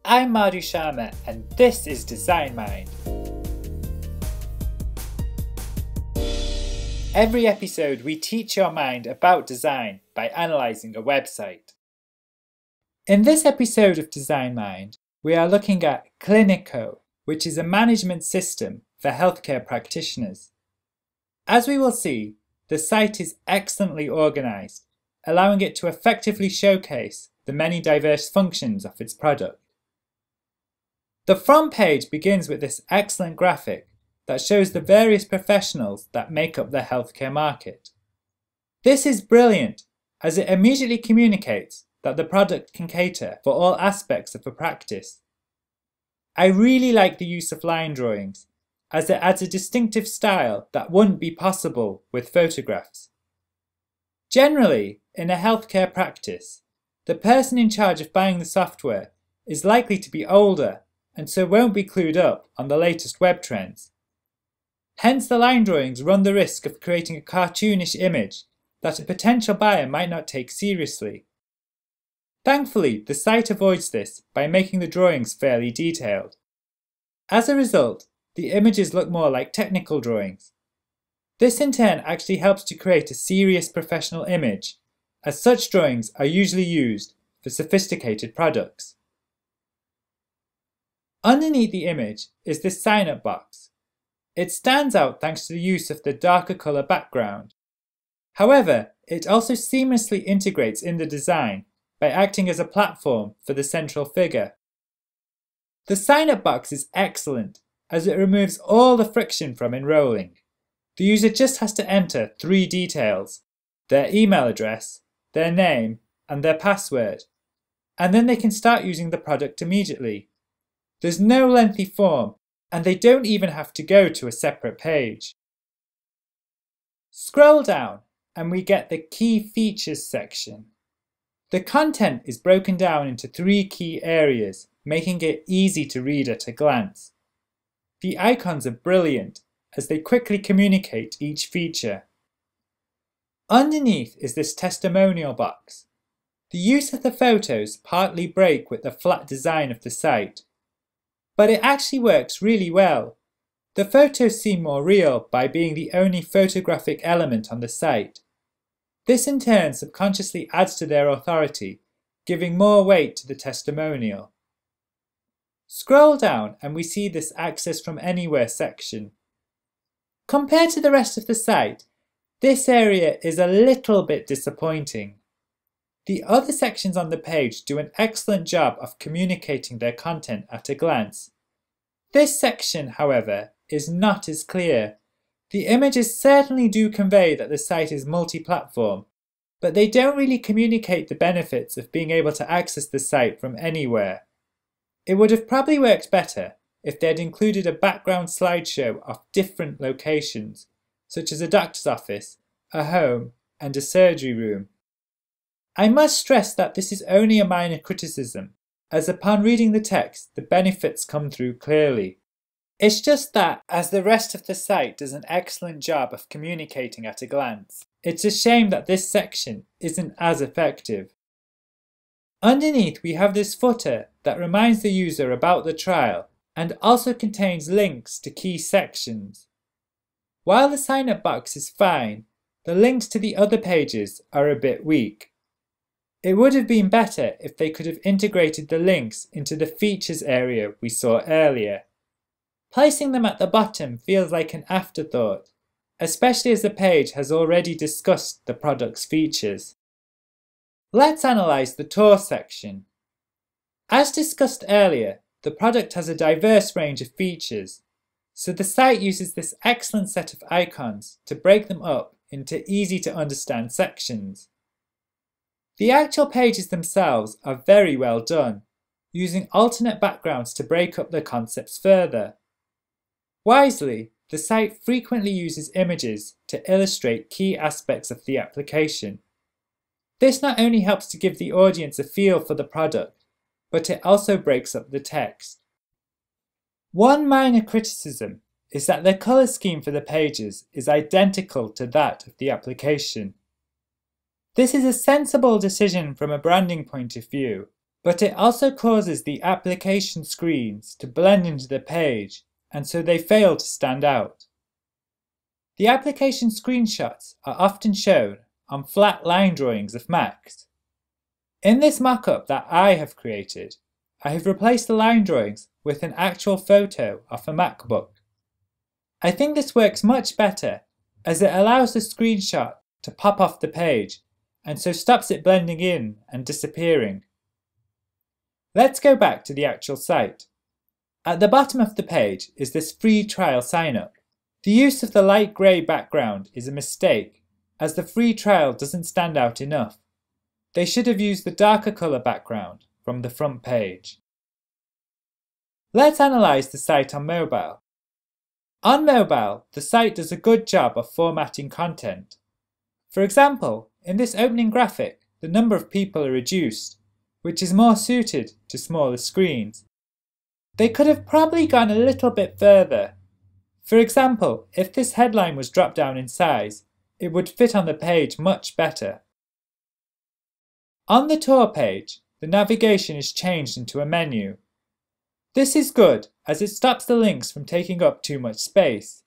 I'm Madhu Sharma and this is Design Mind. Every episode we teach your mind about design by analysing a website. In this episode of Design Mind, we are looking at Cliniko, which is a management system for healthcare practitioners. As we will see, the site is excellently organised, allowing it to effectively showcase the many diverse functions of its product. The front page begins with this excellent graphic that shows the various professionals that make up the healthcare market. This is brilliant as it immediately communicates that the product can cater for all aspects of a practice. I really like the use of line drawings as it adds a distinctive style that wouldn't be possible with photographs. Generally, in a healthcare practice, the person in charge of buying the software is likely to be older and so won't be clued up on the latest web trends. Hence the line drawings run the risk of creating a cartoonish image that a potential buyer might not take seriously. Thankfully, the site avoids this by making the drawings fairly detailed. As a result, the images look more like technical drawings. This in turn actually helps to create a serious professional image, as such drawings are usually used for sophisticated products. Underneath the image is this sign-up box. It stands out thanks to the use of the darker colour background. However, it also seamlessly integrates in the design by acting as a platform for the central figure. The sign-up box is excellent as it removes all the friction from enrolling. The user just has to enter 3 details: their email address, their name, and their password, and then they can start using the product immediately. There's no lengthy form, and they don't even have to go to a separate page. Scroll down and we get the Key Features section. The content is broken down into 3 key areas, making it easy to read at a glance. The icons are brilliant as they quickly communicate each feature. Underneath is this testimonial box. The use of the photos partly break with the flat design of the site, but it actually works really well. The photos seem more real by being the only photographic element on the site. This in turn subconsciously adds to their authority, giving more weight to the testimonial. Scroll down and we see this Access from Anywhere section. Compared to the rest of the site, this area is a little bit disappointing. The other sections on the page do an excellent job of communicating their content at a glance. This section, however, is not as clear. The images certainly do convey that the site is multi-platform, but they don't really communicate the benefits of being able to access the site from anywhere. It would have probably worked better if they had included a background slideshow of different locations, such as a doctor's office, a home, and a surgery room. I must stress that this is only a minor criticism, as upon reading the text, the benefits come through clearly. It's just that, as the rest of the site does an excellent job of communicating at a glance, it's a shame that this section isn't as effective. Underneath we have this footer that reminds the user about the trial and also contains links to key sections. While the sign-up box is fine, the links to the other pages are a bit weak. It would have been better if they could have integrated the links into the features area we saw earlier. Placing them at the bottom feels like an afterthought, especially as the page has already discussed the product's features. Let's analyse the tour section. As discussed earlier, the product has a diverse range of features, so the site uses this excellent set of icons to break them up into easy to understand sections. The actual pages themselves are very well done, using alternate backgrounds to break up the concepts further. Wisely, the site frequently uses images to illustrate key aspects of the application. This not only helps to give the audience a feel for the product, but it also breaks up the text. One minor criticism is that the colour scheme for the pages is identical to that of the application. This is a sensible decision from a branding point of view, but it also causes the application screens to blend into the page, and so they fail to stand out. The application screenshots are often shown on flat line drawings of Macs. In this mock-up that I have created, I have replaced the line drawings with an actual photo of a MacBook. I think this works much better as it allows the screenshot to pop off the page and so stops it blending in and disappearing. Let's go back to the actual site. At the bottom of the page is this free trial sign-up. The use of the light grey background is a mistake as the free trial doesn't stand out enough. They should have used the darker colour background from the front page. Let's analyse the site on mobile. On mobile, the site does a good job of formatting content. For example, in this opening graphic, the number of people are reduced, which is more suited to smaller screens. They could have probably gone a little bit further. For example, if this headline was dropped down in size, it would fit on the page much better. On the tour page, the navigation is changed into a menu. This is good as it stops the links from taking up too much space.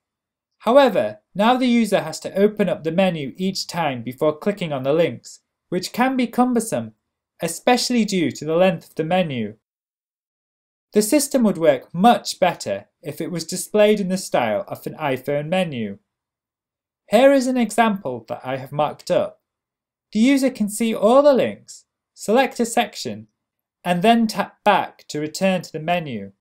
However, now the user has to open up the menu each time before clicking on the links, which can be cumbersome, especially due to the length of the menu. The system would work much better if it was displayed in the style of an iPhone menu. Here is an example that I have mocked up. The user can see all the links, select a section, and then tap back to return to the menu.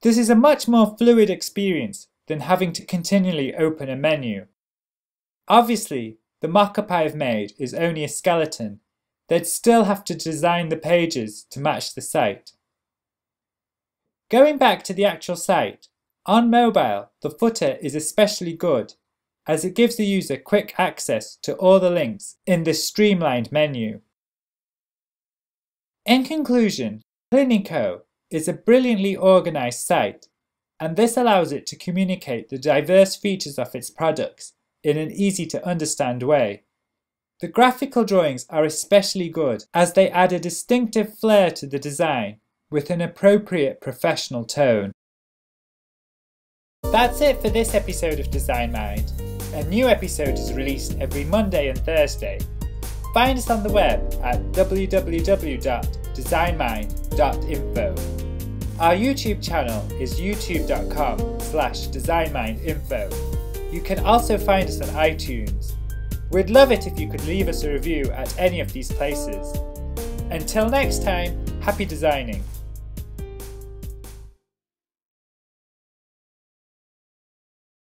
This is a much more fluid experience than having to continually open a menu. Obviously, the mock-up I have made is only a skeleton. They'd still have to design the pages to match the site. Going back to the actual site, on mobile, the footer is especially good as it gives the user quick access to all the links in this streamlined menu. In conclusion, Cliniko is a brilliantly organised site, and this allows it to communicate the diverse features of its products in an easy-to-understand way. The graphical drawings are especially good as they add a distinctive flair to the design with an appropriate professional tone. That's it for this episode of Design Mind. A new episode is released every Monday and Thursday. Find us on the web at www.designmind.info. Our YouTube channel is youtube.com/designmindinfo. You can also find us on iTunes. We'd love it if you could leave us a review at any of these places. Until next time, happy designing!